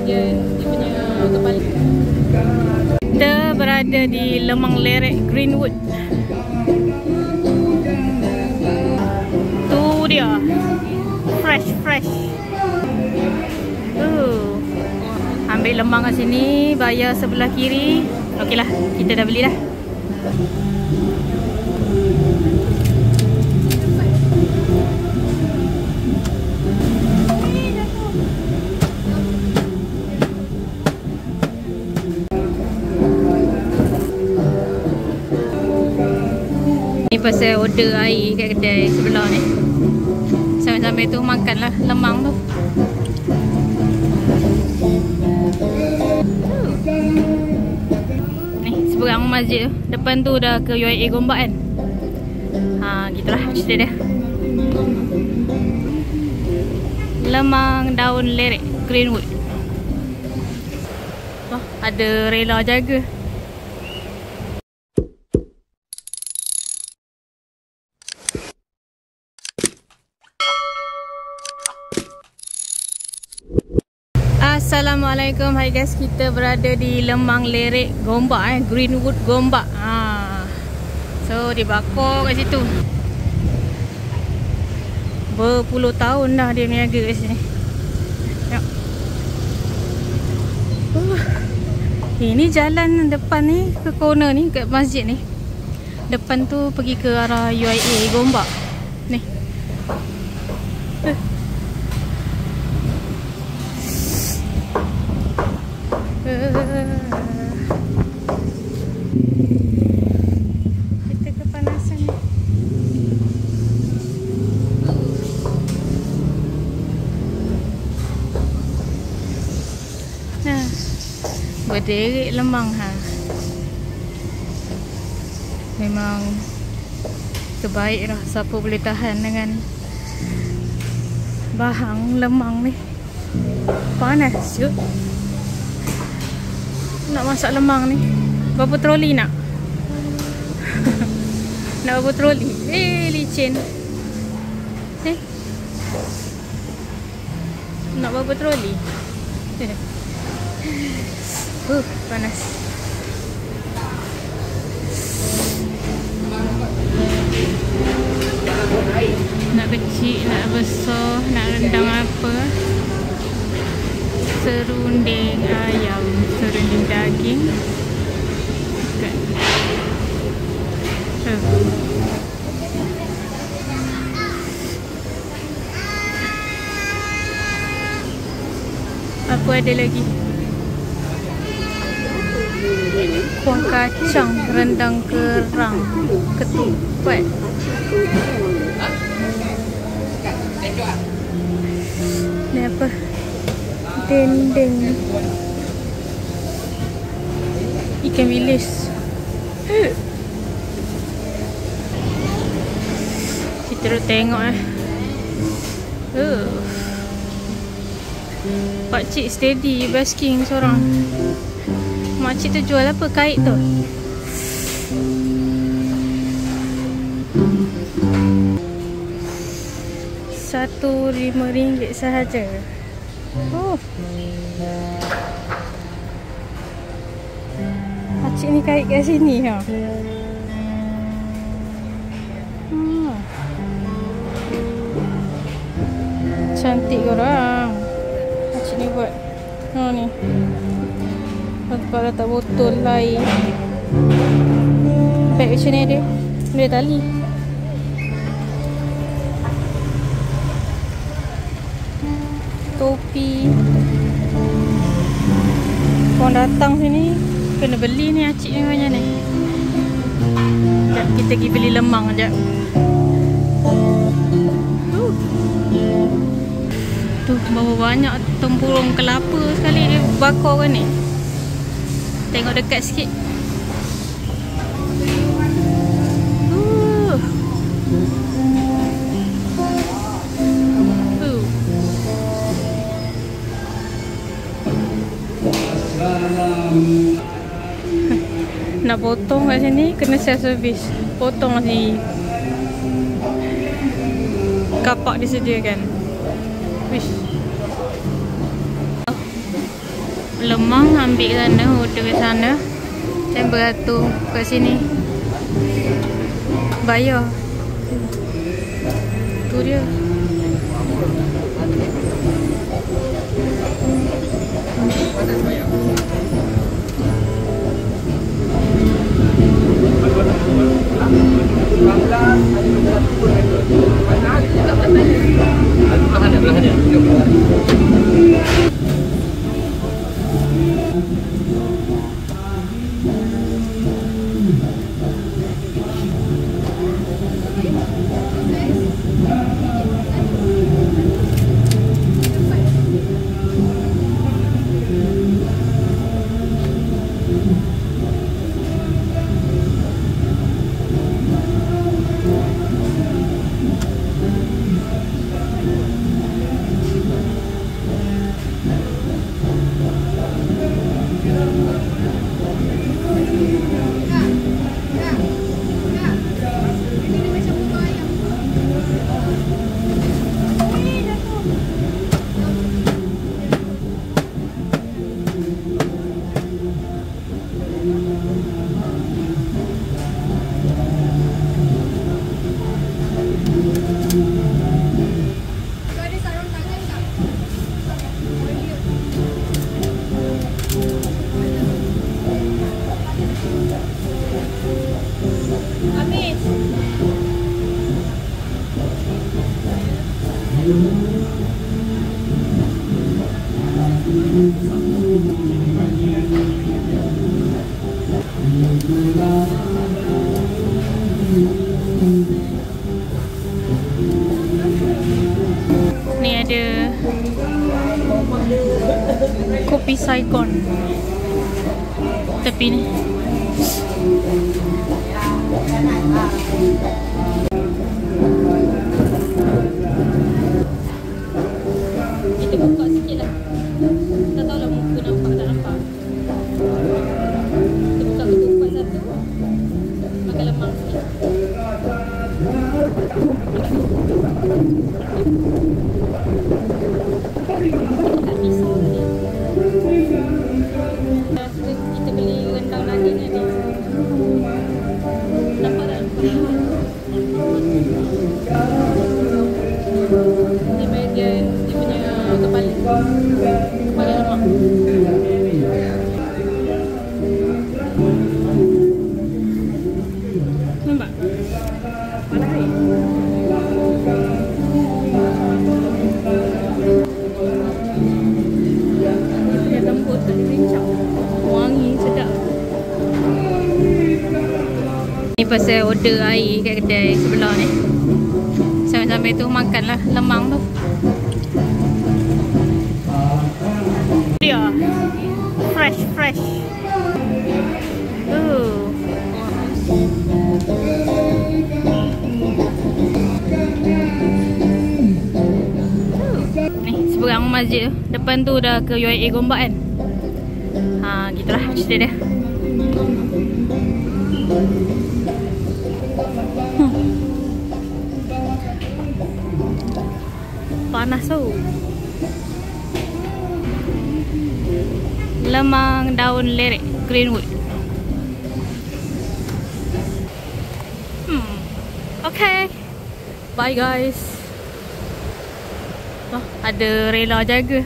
dia punya kepala. Kita berada di Lemang Lerek Greenwood. Tu dia. Fresh. Ambil lemang kat sini, bayar sebelah kiri. Okeylah, kita dah belilah. Ni pasal order air kat kedai sebelah ni. Sambil-sambil tu makanlah lemang tu. Ni seberang masjid tu. Depan tu dah ke UIA Gombak kan. Gitulah cerita dia. Lemang daun lerek Greenwood. Ada rela jaga. Assalamualaikum, hai guys, kita berada di Lemang Lerek Gombak Greenwood Gombak. So dibakar kat situ. Berpuluh tahun dah dia berniaga kat sini. Tengok. Ini jalan depan ni ke corner ni kat masjid ni. Depan tu pergi ke arah UIA Gombak. Ni. Kita kepanasan ni. Berderet lemang memang terbaik lah. Siapa boleh tahan dengan bahang lemang ni. Panas siut. Nak masak lemang ni. Berapa troli nak? Nak berapa troli? Licin. Nak berapa troli? Panas. Nak kecil, nak besar, nak rendang apa? Serunding ayam, serunding daging. Apa ada lagi? Kuah kacang, rendang kerang, ketupat. Ni apa? Dendeng. Ikan bilis. Kita duduk tengok Pakcik steady basking seorang. Makcik tu jual apa? Kait tu. RM1.5 sahaja. Makcik ni kait kat sini Cantik korang. Makcik ni buat ni. Kalau letak botol lain. Bag macam ni ada. Boleh tali. Topi. Korang datang sini kena beli ni acik ni macam ni. Sekejap kita pergi beli lemang sekejap. Tu berapa banyak tempurung kelapa sekali dia bakar kan ni. Tengok dekat sikit. Nak potong kat sini kena self service. Potong sini. Kapak disediakan. Wish. Lemang ambil ke sana, order ke sana. Dan beratur kat sini. Bayar. Tu dia. Ni ada kopi Saigon tepi ni. Kita buka sikit lah. Tak tahu lah muka nampak tak nampak. Kita buka ketupat satu. Makan lemang sikit. Tak pisau tadi. Kita beli rendang daging tadi. Nampak tak? Ni bahagian dia punya kepala. Kepala lemak. Nampak? Panas air. Dia punya lembut tak dirincang. Wangi, sedap. Ni pasal order air kat kedai sebelah ni. Sambil-sambil tu makanlah lemang tu. Dia fresh. Ni seberang masjid tu. Depan tu dah ke UIA Gombak kan. Gitulah cerita dia. Panas tu. Lemang daun lerek Greenwood. Okay. Bye guys. Ada rela jaga.